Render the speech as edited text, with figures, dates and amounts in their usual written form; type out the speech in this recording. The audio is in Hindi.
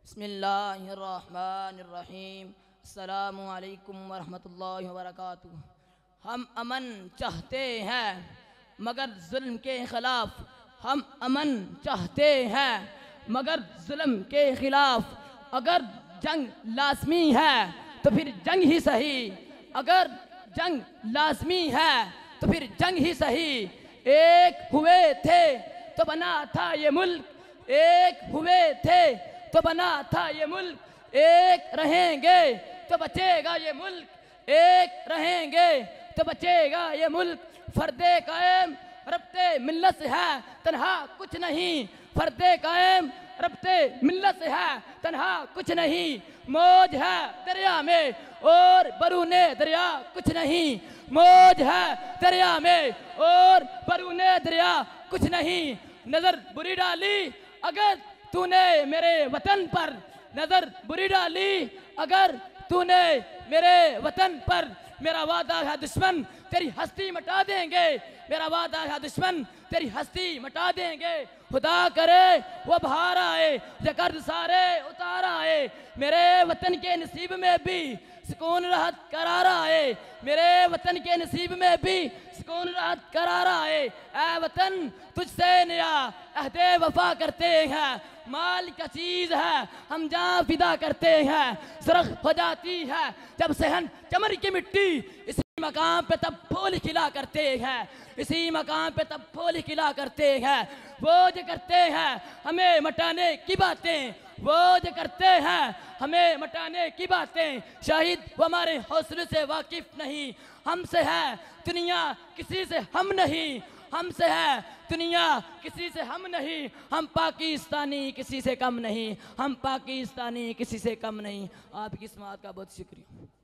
बिस्मिल्लाहिर्रहमानिर्रहीम। अस्सलामु अलैकुम वरहमतुल्लाहि वबरकातुहू। हम अमन चाहते हैं मगर जुल्म के ख़िलाफ़, हम अमन चाहते हैं मगर जुल्म के ख़िलाफ़। अगर जंग लाज़मी है तो फिर जंग ही सही, अगर जंग लाज़मी है तो फिर जंग ही सही। एक हुए थे तो बना था ये मुल्क, एक हुए थे तो बना था ये मुल्क। एक रहेंगे तो बचेगा ये मुल्क, एक रहेंगे तो बचेगा ये मुल्क। फर्दे कायम रब्ते मिल्लत से है तन्हा कुछ नहीं, फर्दे कायम रब्ते मिल्लत से है तन्हा कुछ नहीं। मौज है दरिया में और बरूने दरिया कुछ नहीं, मौज है दरिया में और बरूने दरिया कुछ नहीं। नजर बुरी डाली अगर तूने मेरे वतन पर, नजर बुरी डाली अगर तूने मेरे वतन पर। मेरा वादा है दुश्मन तेरी हस्ती मिटा देंगे, मेरा वादा है दुश्मन तेरी हस्ती मिटा देंगे। खुदा करे वो बाहर आए, जकर्द सारे उतार आए। मेरे वतन के नसीब में भी सुकून राहत करार आए, मेरे वतन के नसीब में भी सुकून राहत करार आए। ऐ वतन तुझसे नया अहदे वफा करते हैं, माल का चीज़ है हम जहाँ फिदा करते हैं। सुरख हो जाती है जब सहन चमर की मिट्टी, इसी मकाम पे तब फूल खिला करते हैं, इसी मकाम पे तब फूल खिला करते हैं। वो जो करते हैं हमें मटाने की बातें, वो जो करते हैं हमें मटाने की बातें। शाहिद वो हमारे हौसले से वाकिफ नहीं, हमसे है दुनिया किसी से हम नहीं, हमसे है दुनिया किसी से हम नहीं। हम पाकिस्तानी किसी से कम नहीं, हम पाकिस्तानी किसी से कम नहीं। आपकी इस बात का बहुत शुक्रिया।